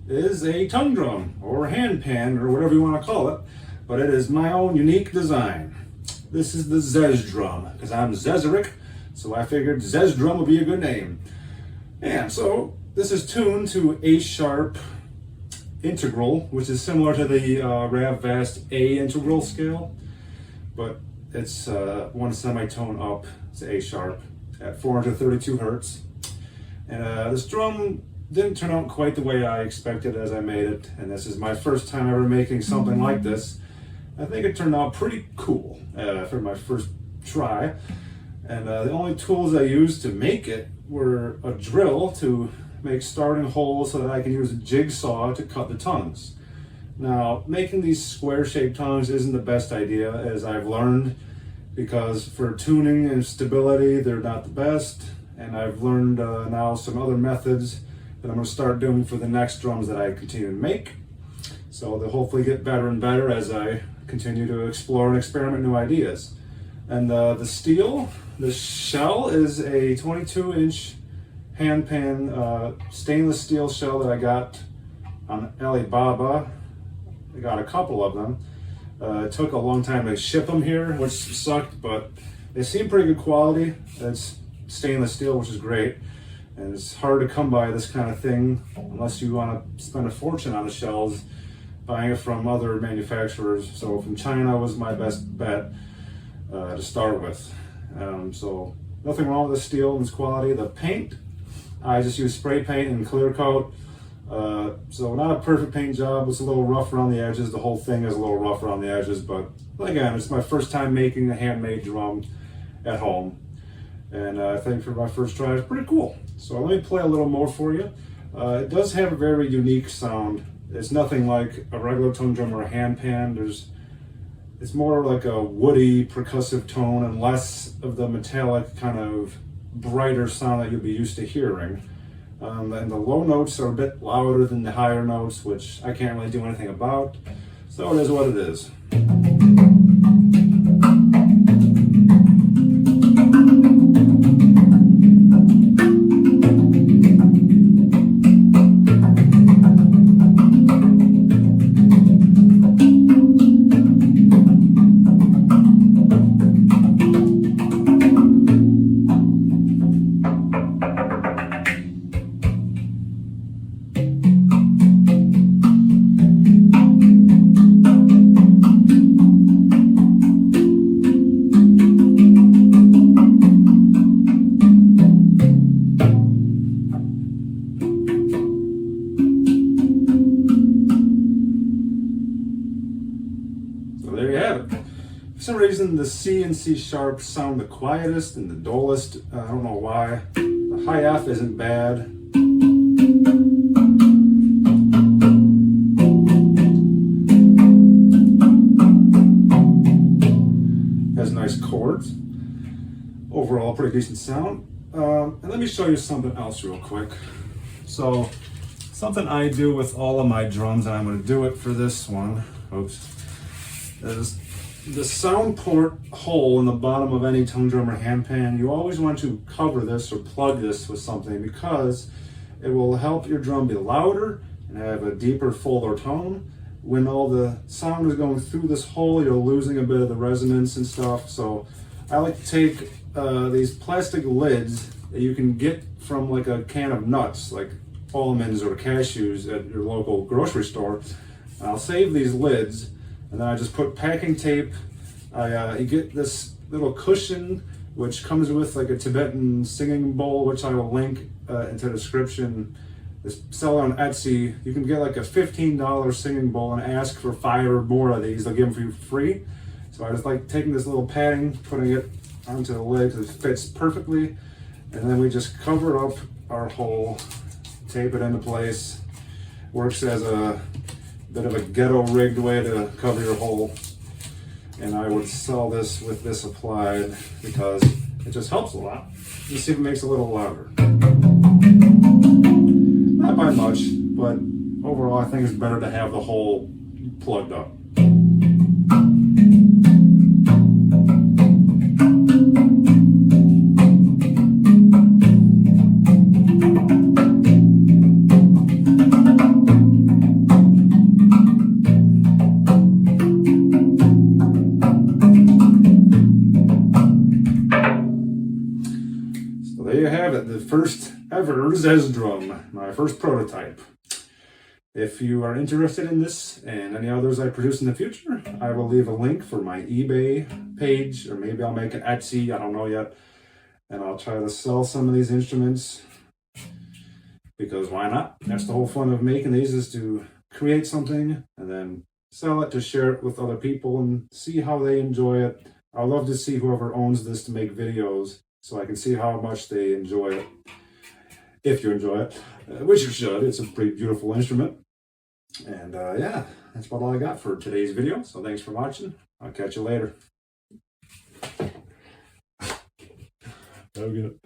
is a tongue drum or handpan or whatever you want to call it, but it is my own unique design. This is the XEZDRUM because I'm xezerik, so I figured XEZDRUM would be a good name. And so this is tuned to A sharp integral, which is similar to the Rav Vast A integral scale, but it's one semitone up. It's A sharp at 432 hertz. And this drum didn't turn out quite the way I expected as I made it, and this is my first time ever making something like this. I think it turned out pretty cool for my first try. And the only tools I used to make it were a drill to make starting holes so that I can use a jigsaw to cut the tongues. Now, making these square-shaped tongues isn't the best idea, as I've learned, because for tuning and stability, they're not the best. And I've learned now some other methods that I'm going to start doing for the next drums that I continue to make. So they'll hopefully get better and better as I continue to explore and experiment new ideas. And the shell is a 22-inch handpan stainless steel shell that I got on Alibaba. I got a couple of them. It took a long time to ship them here, which sucked, but they seem pretty good quality. It's stainless steel, which is great. And it's hard to come by this kind of thing unless you want to spend a fortune on the shells buying it from other manufacturers. So from China was my best bet to start with. So nothing wrong with the steel and its quality. The paint, I just use spray paint and clear coat. So not a perfect paint job. It's a little rough around the edges. The whole thing is a little rough around the edges, but again, it's my first time making a handmade drum at home. And I think for my first try, it's pretty cool. So let me play a little more for you. It does have a very unique sound. It's nothing like a regular tongue drum or a handpan. It's more like a woody percussive tone and less of the metallic kind of brighter sound that you'll be used to hearing. And the low notes are a bit louder than the higher notes, which I can't really do anything about. So it is what it is. There you have it. For some reason, the C and C sharp sound the quietest and the dullest. I don't know why. The high F isn't bad. Has nice chords. Overall, pretty decent sound. And let me show you something else real quick. So, something I do with all of my drums, and I'm going to do it for this one. Oops. Is the sound port hole in the bottom of any tongue drum or handpan. You always want to cover this or plug this with something because it will help your drum be louder and have a deeper, fuller tone. When all the sound is going through this hole, you're losing a bit of the resonance and stuff. So I like to take these plastic lids that you can get from like a can of nuts, like almonds or cashews at your local grocery store. I'll save these lids. And then I just put packing tape. You get this little cushion, which comes with like a Tibetan singing bowl, which I will link into the description. It's sell on Etsy. You can get like a $15 singing bowl and ask for 5 or more of these. They'll give them for you free. So I just like taking this little padding, putting it onto the lid because it fits perfectly. And then we just cover up our hole, tape it into place. Works as a bit of a ghetto rigged way to cover your hole. And I would sell this with this applied because it just helps a lot. You see if it makes it a little louder. Not by much, but overall I think it's better to have the hole plugged up. XEZDRUM, my first prototype. If you are interested in this and any others I produce in the future, I will leave a link for my eBay page, or maybe I'll make an Etsy, I don't know yet. And I'll try to sell some of these instruments, because why not? That's the whole fun of making these, is to create something and then sell it, to share it with other people and see how they enjoy it. I love to see whoever owns this to make videos, so I can see how much they enjoy it. If you enjoy it, which you should. It's a pretty beautiful instrument. And yeah, that's about all I got for today's video. So thanks for watching. I'll catch you later. Have a good